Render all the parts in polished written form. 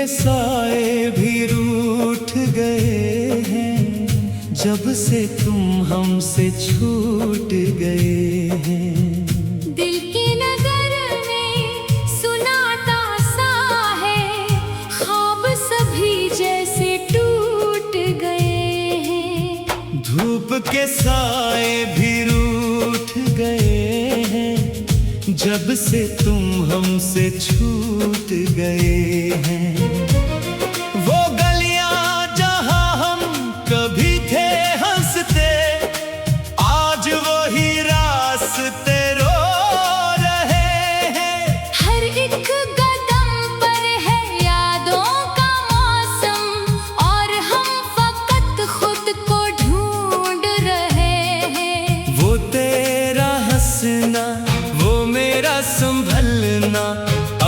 साए भी रूठ गए हैं, जब से तुम हमसे छूट गए हैं। दिल की नगर में सुनाता सा है, ख्वाब सभी जैसे टूट गए हैं। धूप के साए भी रूठ गए हैं, जब से तुम हमसे छूट गए हैं। वो गलियां जहां हम कभी थे हंसते, आज वही रास्ते रो रहे हैं। हर एक कदम पर है यादों का मौसम, और हम फकत खुद को ढूंढ रहे हैं। वो तेरा हंसना, वो मेरा संभलना,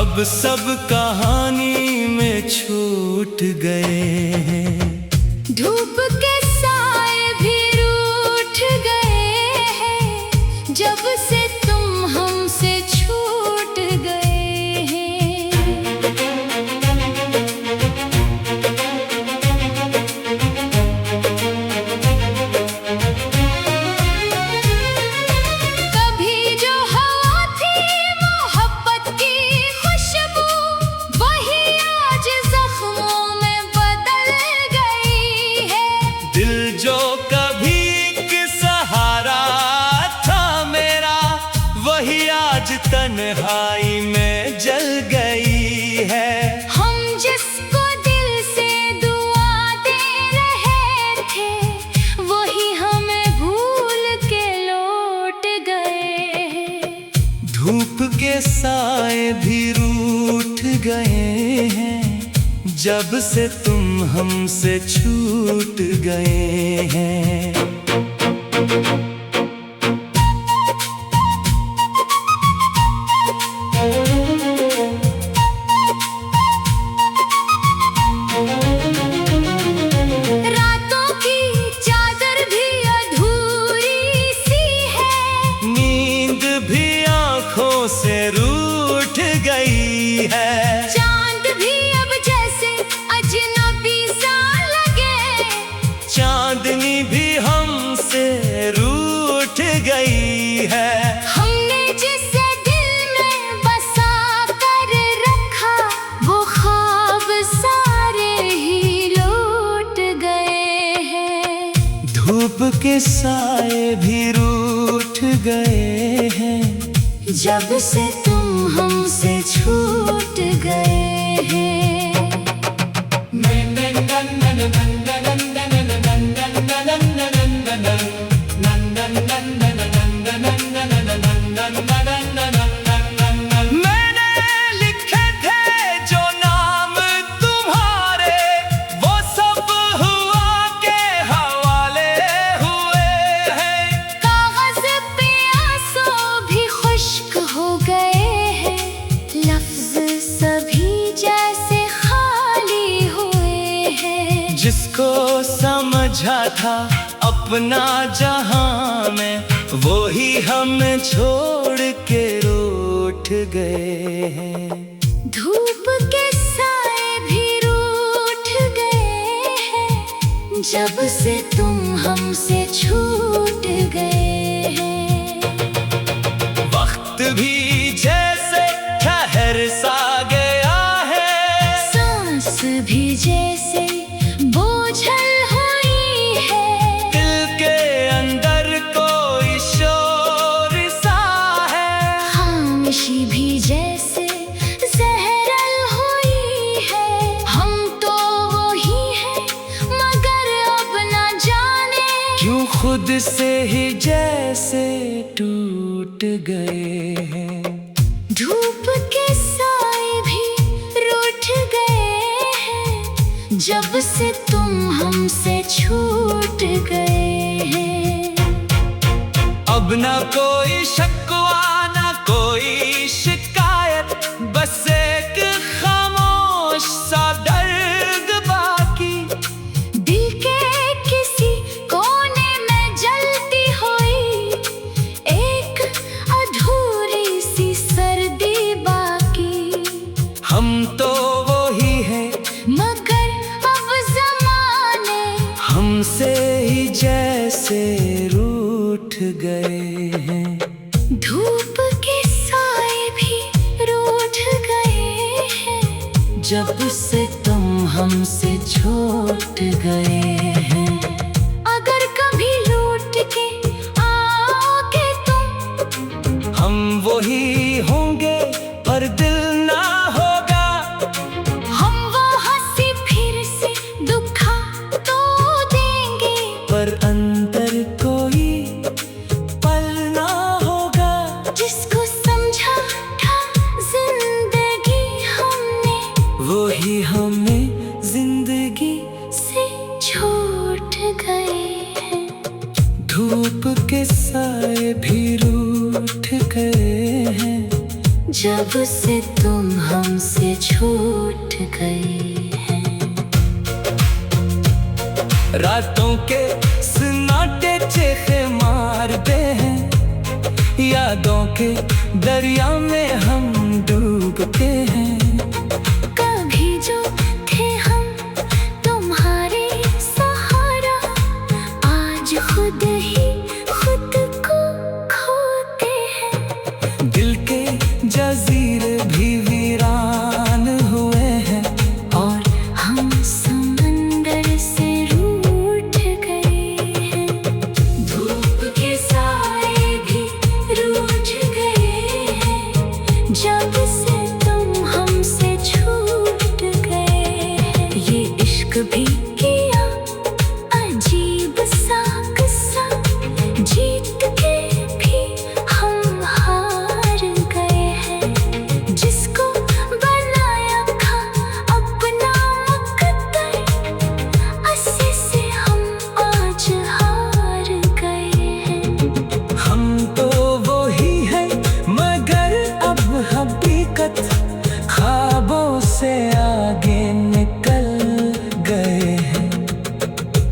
अब सब कहानी में छूट गए हैं। धूप के साए भी रूठ गए हैं, जब से तुम हमसे छूट गए हैं। कभी जो हवा थी मोहब्बत की खुशबू, वही आज जख्मों में बदल गई है। दिल जो कभी एक सहारा था मेरा, वही आज तन्हाई में जल गई है। हम जिसको दिल से दुआ दे रहे थे, वही हमें भूल के लौट गए हैं। धूप के साए भी रूठ गए हैं, जब से तुम हमसे छूट गए हैं। रातों की चादर भी अधूरी सी है, नींद भी आंखों से रूठ गई है। चांद भी अब जैसे अजनबी सा लगे, चांदनी भी हमसे रूठ गई है। हमने जिसे दिल में बसा कर रखा, वो ख्वाब सारे ही लौट गए हैं। धूप के साए भी रूठ गए हैं, जब से तुम हमसे छूट गए हैं। मैंने लिखे थे जो नाम तुम्हारे, वो सब हुआ के हवाले हुए हैं। कागज पे आंसू भी खुश्क हो गए हैं, लफ्ज सभी जैसे खाली हुए हैं। जिसको समझा था अपना जहां में, वो ही हमें छोड़ के रूठ गए हैं। धूप के साए भी रूठ गए हैं, जब से तुम हमसे छूट गए हैं। वक्त भी जैसे ठहर सा गया है, सांस भी जैसे बोझल हुई है। दिल के अंदर कोई शोर सा है। खामोशी भी जैसे जहरल हुई है। हम तो वही हैं, मगर अब न जाने क्यों खुद से ही जैसे टूट गए हैं। धूप के साए भी रूठ गए हैं, जब से तुम हमसे छूट गए हैं। अब ना कोई शिकवा ना कोई शिकायत, बस एक खामोश सा दर्द बाकी। दिल के किसी कोने में जलती हुई एक अधूरी सी सर्दी बाकी। हम तो वही हैं गए हैं। धूप के साए भी रूठ गए हैं, जब से तुम हमसे छूट गए हैं। अगर कभी लौट के आओगे तुम, हम वही होंगे पर दिल ना होगा। हम वो हंसी फिर से दुखा तो देंगे, पर अंदर कोई पल ना होगा। जिसको समझा था जिंदगी हमने, वही हमें जिंदगी से छूट गए हैं। धूप के साए भी रूठ गए हैं, जब से तुम हमसे छूट गए हैं। रातों के सन्नाटे चीखे मारते हैं, यादों के दरिया में हम डूबते हैं। कभी जो थे हम तुम्हारे सहारा, आज खुद ही खुद को खोते हैं। दिल के जजीरे भी वीरान हुए हैं, और हम समंदर से रूठ गए हैं। धूप के साए भी रूठ गए हैं, जब से तुम हमसे छूट गए हैं। ये इश्क भी किया अजीब सा किस्सा, जीत के भी हम हार गए हैं। जिसको बनाया था अपना मुकद्दर, अस्सी से हम आज हार गए हैं। हम तो वही हैं मगर अब हकीकत ख्वाबों से आगे निकल गए हैं।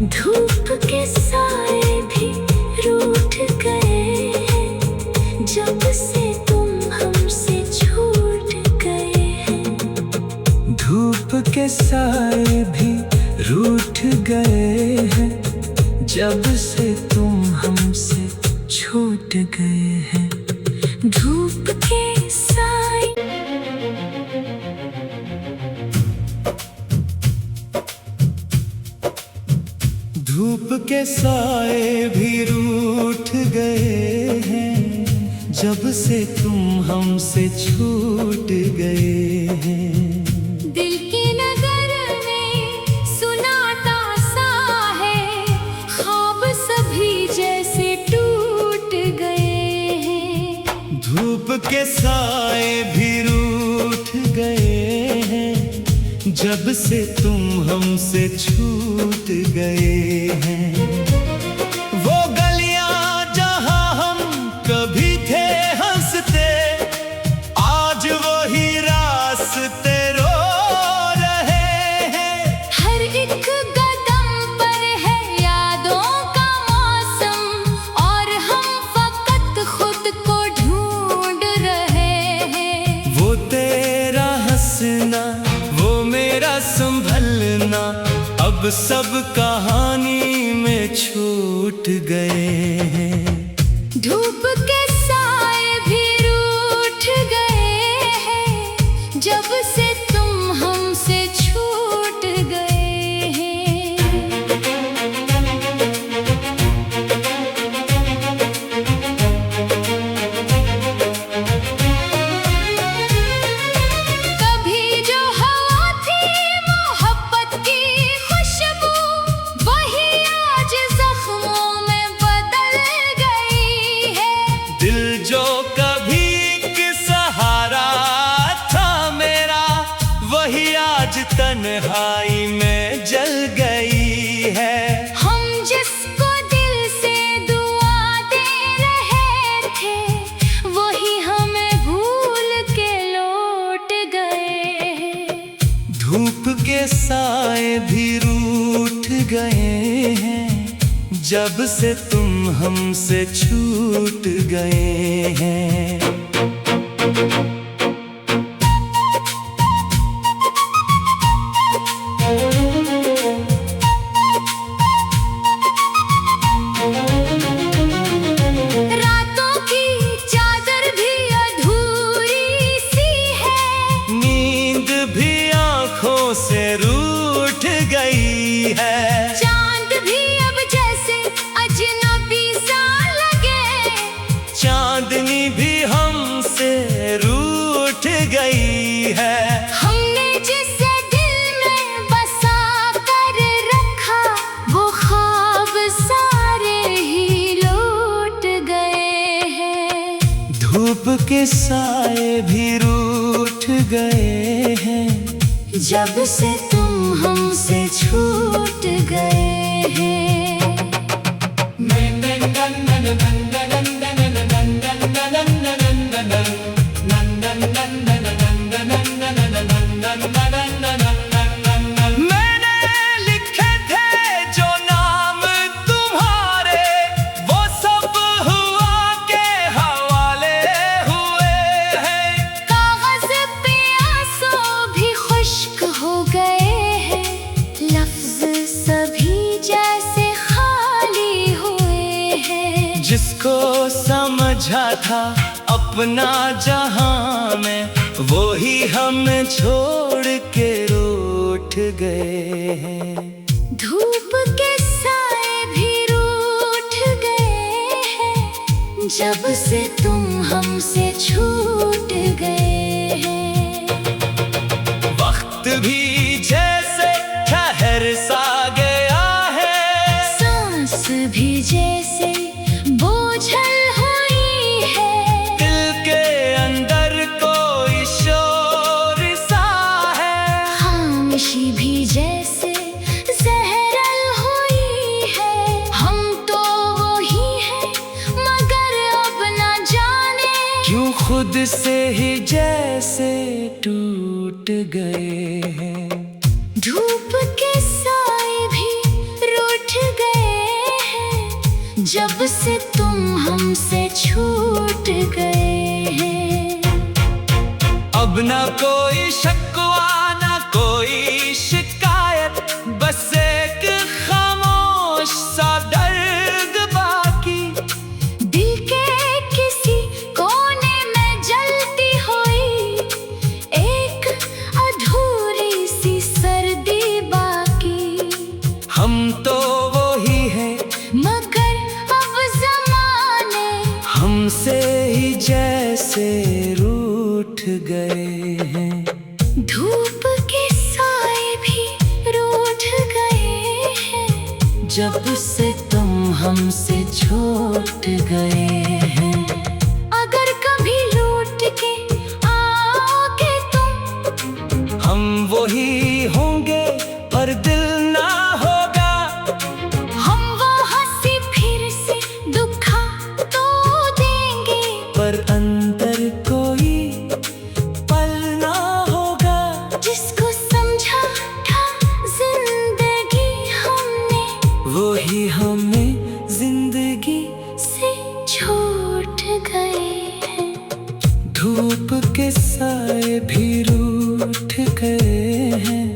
धूप के साए भी रूठ गए हैं, जब से तुम हमसे छूट गए हैं। धूप के साए भी रूठ गए हैं, जब से तुम हमसे छूट गए हैं। धूप के साए धूप के साए भी रूठ गए हैं, जब से तुम हमसे छूट गए हैं। दिल की नगर में सुनाता सा है, ख्वाब सभी जैसे टूट गए हैं। धूप के साए भी रूठ गए हैं, जब से तुम हमसे छूट गए हैं। वो गलियां जहां हम कभी थे हंसते, आज वही रास्ते रो रहे हैं। हर एक कदम पर है यादों का मौसम, और हम फकत खुद को ढूंढ रहे हैं। वो तेरा हंसना, वो मेरा संभलना, अब सब कहानी में छूट गए हैं। धूप के साए भी रूठ गए हैं, जब से तुम हमसे छूट गए हैं। कभी जो हवा थी मोहब्बत की खुशबू, वही आज जख्मों में बदल गई है। दिल जो कभी एक सहारा था मेरा, वही आज तन्हाई में जल गई है। हम जिसको दिल से दुआ दे रहे थे, वही हमें भूल के लौट गए हैं। धूप के साए भी रूठ गए हैं, जब से तुम हमसे छूट गए हैं। के साए भी रूठ गए हैं, जब से तुम हमसे छूट गए हैं। मैंने लिखे थे जो नाम तुम्हारे, वो सब हुआ के हवाले हुए हैं। कागज पे आंसू भी खुश्क हो गए हैं, लफ्ज सभी जैसे खाली हुए हैं। जिसको समझा था अपना जहां में, वो ही हमें छोड़ के रूठ गए हैं। धूप के साए भी रूठ गए हैं, जब से तुम हमसे छूट गए हैं। वक्त भी जैसे ठहर सा गया है, सांस भी जैसे बोझल हुई है। दिल के अंदर कोई शोर सा है, खामोशी भी जैसे जहरल हुई है। हम तो वही हैं मगर अब न जाने क्यों खुद से ही जैसे टूट गए हैं। धूप के साए भी रूठ गए हैं, जब से तुम हमसे छूट गए हैं। अब ना कोई शिकवा ना कोई शिकायत, बस एक खामोश सा दर्द बाकी। दिल के किसी कोने में जलती हुई एक अधूरी सी सर्दी बाकी। हम तो वही हैं मगर अब ज़माने हमसे ही जैसे रूठ गए हैं। धूप के साए भी रूठ गए हैं, जब से तुम हमसे छूट गए हैं। अगर कभी लौट के आओगे तुम, हम वही होंगे पर दिल ना होगा। हम वो हंसी फिर से दुखा तो देंगे, पर अंदर कोई पल ना होगा। जिसको समझा था जिंदगी हमने, वही हमें जिंदगी से छूट गए हैं। धूप के साए भी रूठ गए हैं,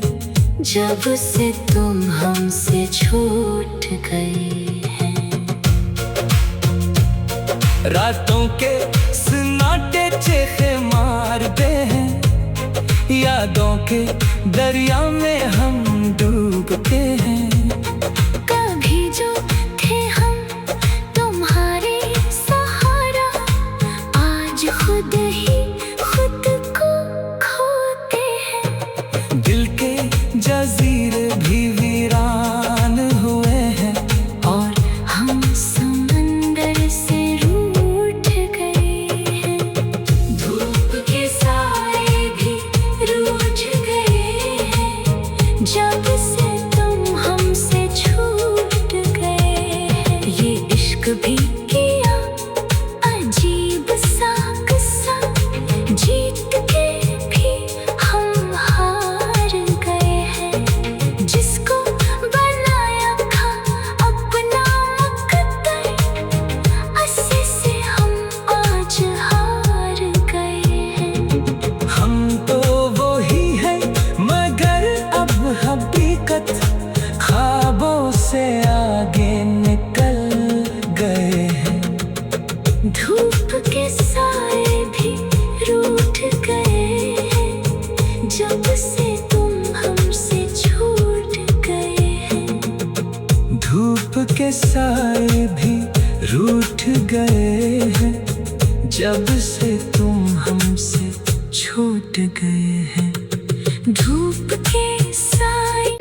जब से तुम हमसे छूट गए हैं। रातों के सन्नाटे चेखे मारते हैं, यादों के दरिया में हम डूबते हैं। कभी जो थे हम तुम्हारे सहारा, आज खुद ही खुद को खोते हैं। दिल के जजीरे भी वीरान हुए हैं, और हम समंदर से रूठ गए हैं। धूप के साए भी रूठ गए हैं, जब से तुम हमसे छूट गए हैं। ये इश्क भी किया अजीब सा किस्सा, जीत के भी हम हार गए हैं। जिसको बनाया था अपना मुकद्दर, अस्सी से हम आज हार गए हैं। हम तो वही हैं मगर अब हकीकत ख्वाबों से आगे निकल गए हैं। धूप के साए भी रूठ गए हैं, जब से तुम हमसे छूट गए हैं। धूप के साए भी रूठ गए हैं, जब से तुम हमसे छूट गए हैं। धूप के साए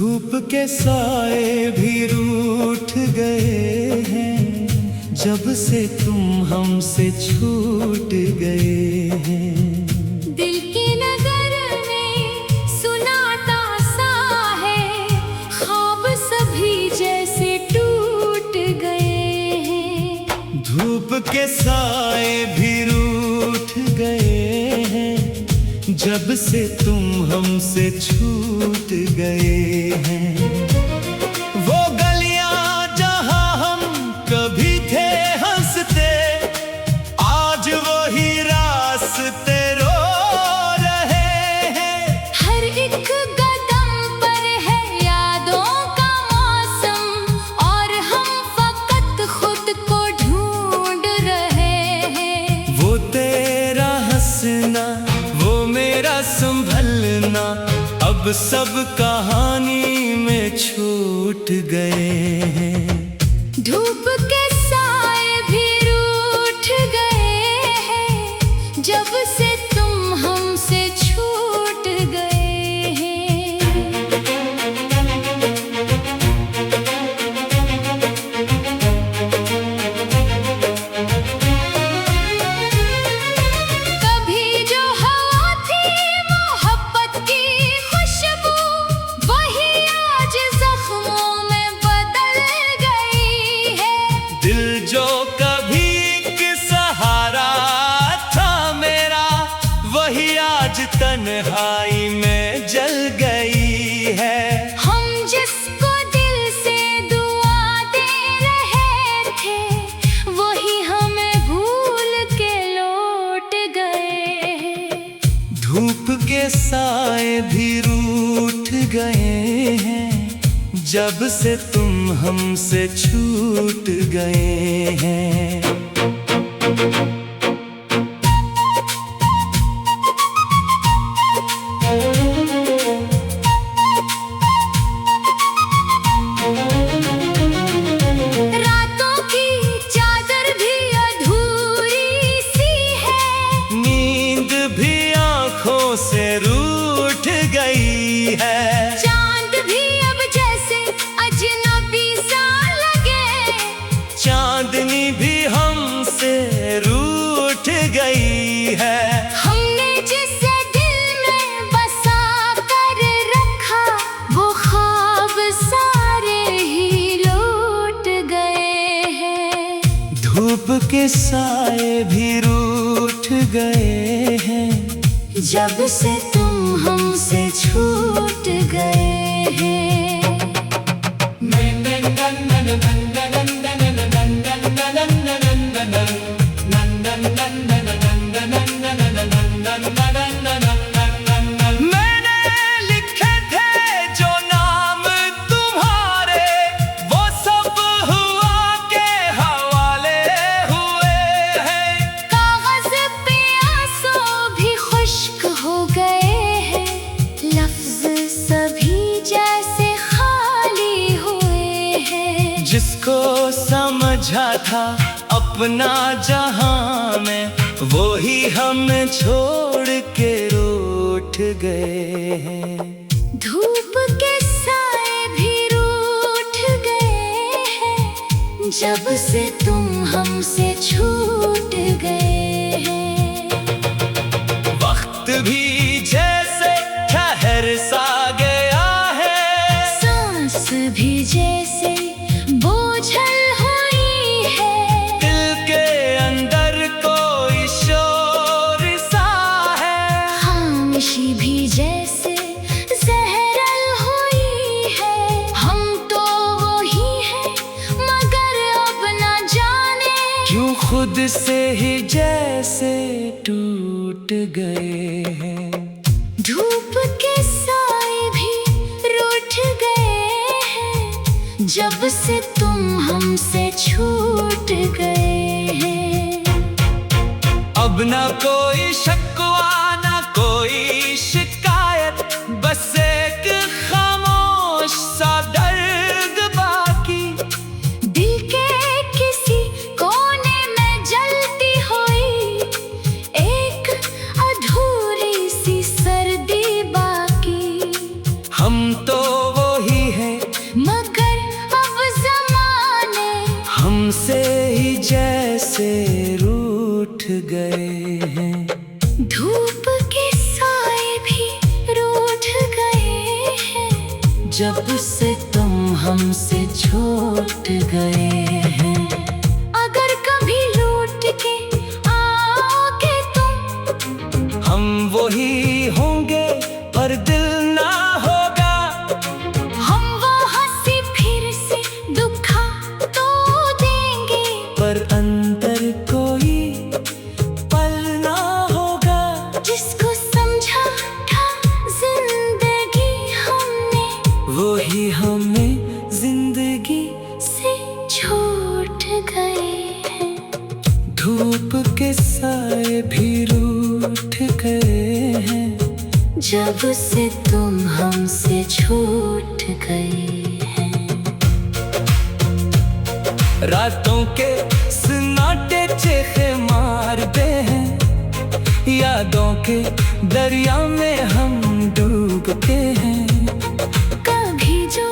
धूप के साए भी रूठ गए हैं, जब से तुम हमसे छूट गए हैं। दिल की नगर में सुनाता सा है, ख्वाब सभी जैसे टूट गए हैं। धूप के साए भी रूठ गए हैं, जब से तुम हमसे छूट गए हैं। वो गलियां जहां हम कभी थे हंसते, आज वही रास्ते रो रहे हैं। हर एक कदम पर है यादों का मौसम, और हम फकत खुद को ढूंढ रहे हैं। वो तेरा हंसना, वो मेरा संभलना, अब सब कहानी में छूट गए हैं। धूप के साए भी रूठ गए हैं, जब से तुम हमसे छूट गए हैं। कभी जो हवा थी मोहब्बत की खुशबू, वही आज जख्मों में बदल गई है। दिल जो कभी एक सहारा था मेरा, वही आज तन्हाई में जल गई है। हम जिसको दिल से दुआ दे रहे थे, वही हमें भूल के लौट गए हैं। धूप के साए भी रूठ गए हैं, जब से तुम हमसे छूट गए हैं। रातों की चादर भी अधूरी सी है, नींद भी आंखों से रूठ गई है। चांद भी अब जैसे अजनबी सा लगे, चांदनी भी हमसे रूठ गई है। हमने जिसे दिल में बसा कर रखा, वो ख्वाब सारे ही लौट गए हैं। धूप के साए भी रूठ गए हैं, जब से तुम हमसे छूट गए हैं। मैंने लिखे थे जो नाम तुम्हारे, वो सब हुआ के हवाले हुए हैं। कागज पे आंसू भी खुश्क हो गए हैं, लफ्ज सभी जैसे खाली हुए हैं। जिसको समझा था अपना जहां में, वो ही हमें छोड़ के रूठ गए हैं। धूप के साए भी रूठ गए हैं, जब से तुम हमसे छूट गए हैं। वक्त भी जैसे ठहर सा गया है, सांस भी जैसे बोझल हुई है। दिल के अंदर कोई शोर सा है। खामोशी भी जैसे जहरल हुई है। हम तो वही हैं, मगर अब न जाने क्यों खुद से ही जैसे टूट गए हैं। धूप के साए भी रूठ गए हैं, जब से तुम हमसे छूट गए हैं। अब ना कोई शिकवा ना कोई शिकायत, बस एक खामोश सा दर्द बाकी। दिल के किसी कोने में जलती हुई एक अधूरी सी सर्दी बाकी। हम तो वही जब से तुम हमसे छूट गए हैं। अगर कभी लौट के आओगे तुम, हम वही होंगे पर दिल ना होगा। हम वो हंसी फिर से दुखा तो देंगे, पर अंदर कोई पल ना होगा। जिसको समझा था जिंदगी हमने, वही हमें जिंदगी से छूट गए हैं। धूप के साए भी रूठ गए हैं। जब से तुम हमसे छूट गए हैं। रातों के सन्नाटे चीखे मारते हैं। यादों के दरिया में हम डूबते हैं। कभी जो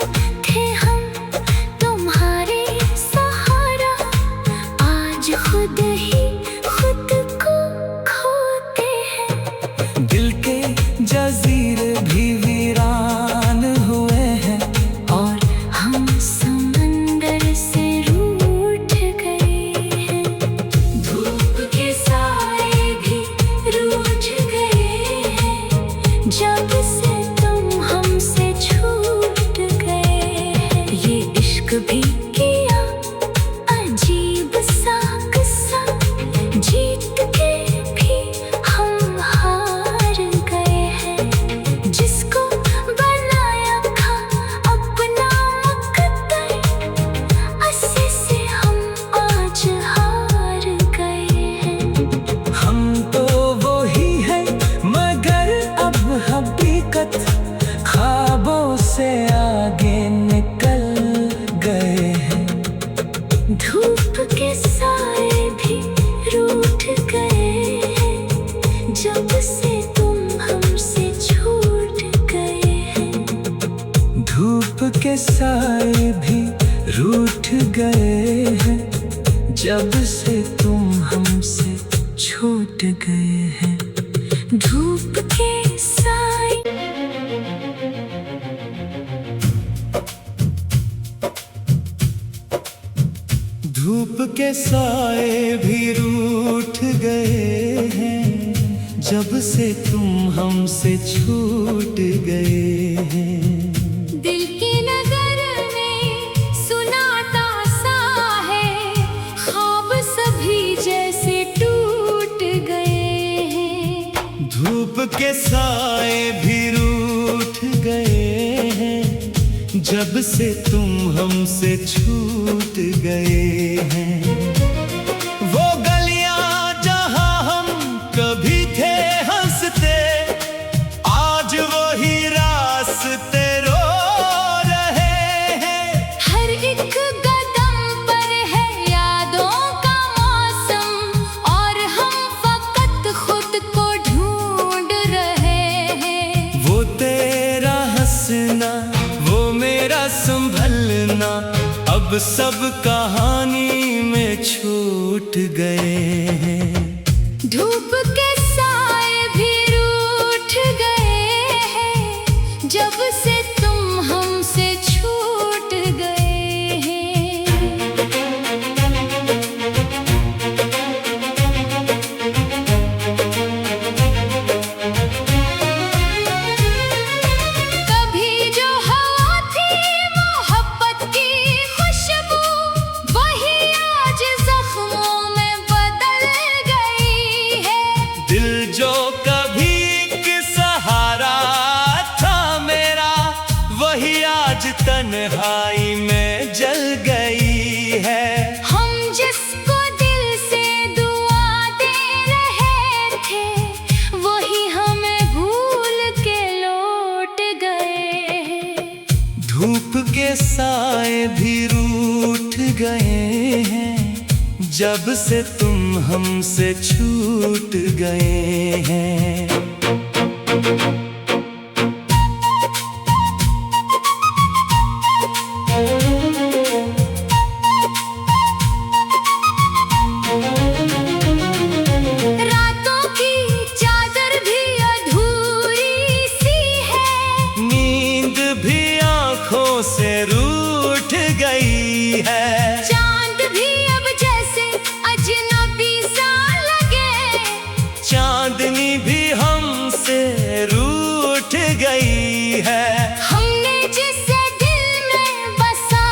थे हम तुम्हारे सहारा, आज खुद ही खुद को खोते हैं। दिल के जजीरे भी वीरान हुए हैं। और हम समंदर से रूठ गए हैं। धूप के साए भी रूठ गए हैं। जब से तुम हमसे छूट गए हैं। ये इश्क भी किया अजीब सा किस्सा, जीत के भी हम हार गए हैं। जिसको बनाया था अपना मुकद्दर, अस्सी से हम आज हार गए हैं। हम तो वही हैं मगर अब हकीकत ख्वाबों से आगे निकल गए हैं। धूप के साए भी रूठ गए हैं। जब से तुम हमसे छूट गए हैं। धूप के साए भी रूठ गए हैं। जब से तुम हमसे छूट गए हैं। धूप के साए धूप के साए भी रूठ गए हैं। जब से तुम हमसे छूट गए हैं। दिल की नगर में सुनाता सा है, ख्वाब सभी जैसे टूट गए हैं। धूप के साए भी रूठ गए हैं। जब से तुम हमसे छूट गए हैं। वो गलियां जहां हम कभी थे हंसते, आज वही रास्ते रो रहे हैं। हर एक कदम पर है यादों का मौसम, और हम फकत खुद को ढूंढ रहे हैं। वो तेरा हंसना, वो मेरा संभलना, अब सब कहानी में छूट गए हैं। धूप के साए भी रूठ गए हैं। जब से तुम हमसे छूट गए हैं। कभी जो हवा थी मोहब्बत की खुशबू, वही आज जख्मों में बदल गई है। दिल जो कभी एक सहारा था मेरा, वही आज तन्हाई में जल गई है। हम जिसको दिल से दुआ दे रहे थे, वही हमें भूल के लौट गए हैं। धूप के साए भी रूठ गए हैं। जब से तुम हमसे छूट गए हैं। रातों की चादर भी अधूरी सी है। नींद भी आंखों है। चांद भी अब जैसे अजनबी सा लगे, चांदनी भी हमसे रूठ गई है। हमने जिसे दिल में बसा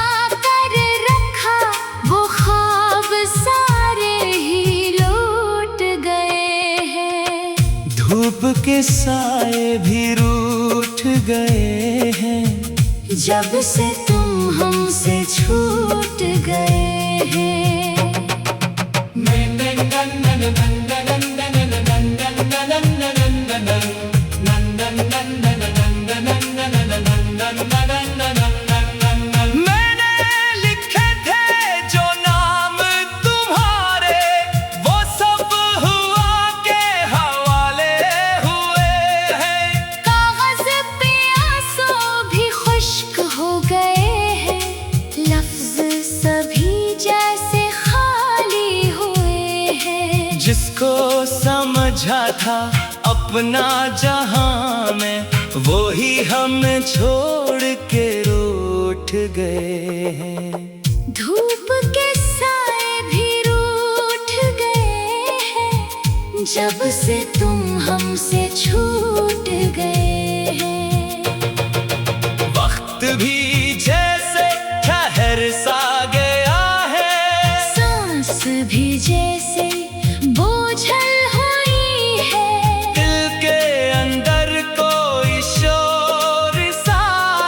कर रखा, वो ख्वाब सारे ही लौट गए हैं। धूप के साए भी रूठ गए हैं, जब से तुम हमसे छूट गए हैं। मैंने लिखे थे जो नाम तुम्हारे, वो सब हुआ के हवाले हुए हैं। कागज पे आंसू भी खुश्क हो गए हैं, लफ्ज सभी जैसे खाली हुए हैं। जिसको समझा था अपना जहां में, वो ही हमें छोड़ के रूठ गए हैं। धूप के साए भी रूठ गए हैं, जब से तुम हमसे छूट गए हैं। वक्त भी जैसे ठहर सा गया है, सांस भी जैसे बोझल हुई है। दिल के अंदर कोई शोर सा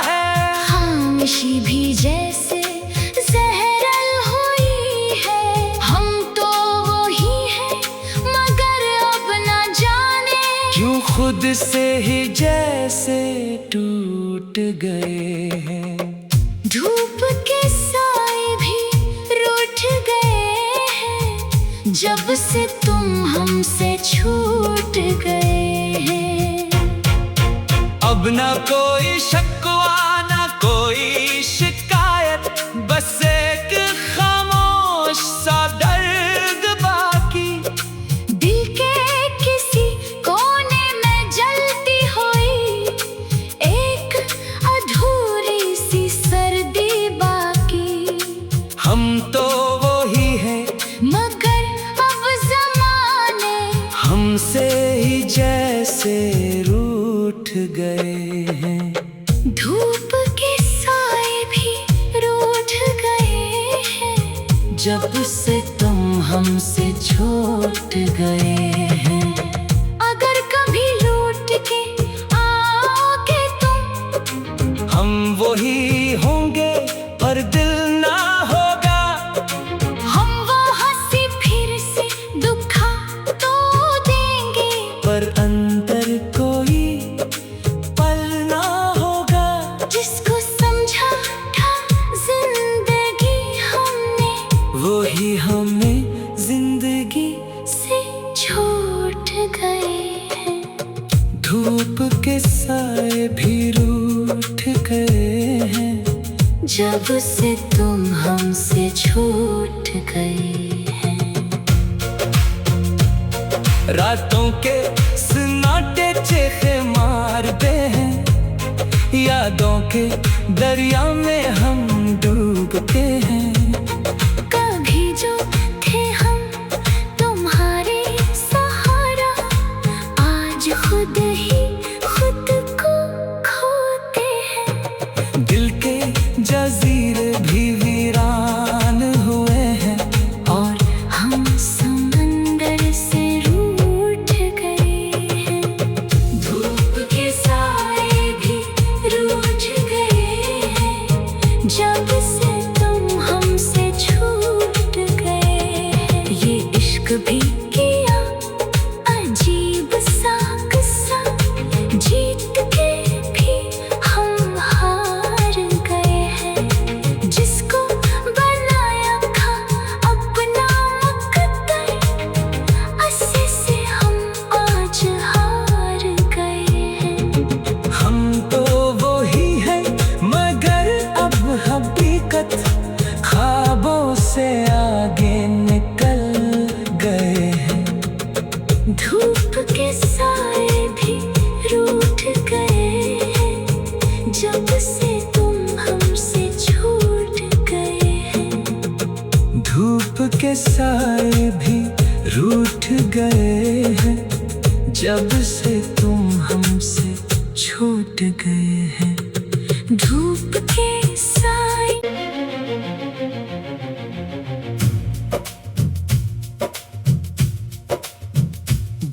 है, खामोशी भी जैसे जहरल हुई है। हम तो वही हैं, मगर अब न जाने क्यों खुद से ही जैसे टूट गए हैं। धूप के साए भी रूठ गए हैं, जब से तुम हमसे छूट गए हैं। अब ना कोई शिकवा ना कोई शिकायत, बस एक खामोश सा दर्द बाकी। दिल के किसी कोने में जलती हुई एक अधूरी सी सर्दी बाकी। हम तो वही हैं, मगर अब ज़माने हमसे ही जैसे रूठ गए हैं। धूप के साए भी रूठ गए हैं, जब से तुम हमसे छूट गए हैं। अगर कभी लौट के आओगे तुम, हम वही होंगे पर दिल ना होगा। हम वो हंसी फिर से दुखा तो देंगे, पर अंदर कोई पल ना होगा। जिसको समझा था जिंदगी हमने, वही हमें जिंदगी से छूट गए हैं। धूप के साए भी रूठ गए हैं, जब से तुम हमसे छूट गए हैं। रातों के सन्नाटे चेखे मारते हैं, यादों के दरिया में हम डूबते हैं। कभी जो थे हम तुम्हारे सहारा, आज खुद ही खुद को खोते हैं। दिल के जजीरे भी वीरान हुए हैं, और हम समंदर से रूठ गए हैं। धूप के साए भी रूठ गए हैं, जब से तुम हमसे छूट गए हैं। ये इश्क भी किया अजीब सा किस्सा, जीत के भी हम हार गए हैं। जिसको बनाया था अपना मुकद्दर, अस्से से हम आज हार गए हैं। हम तो वही हैं, मगर अब हकीकत ख्वाबों से आगे निकल गए के साए भी रूठ गए हैं, जब से तुम हमसे छूट गए हैं। धूप के साए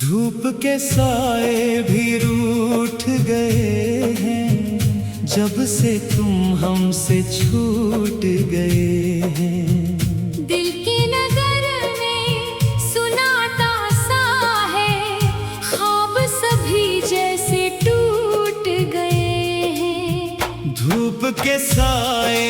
धूप के साए भी रूठ गए हैं, जब से तुम हमसे छूट गए हैं। दिल की नगर में सुनाता सा है, ख्वाब सभी जैसे टूट गए हैं। धूप के साए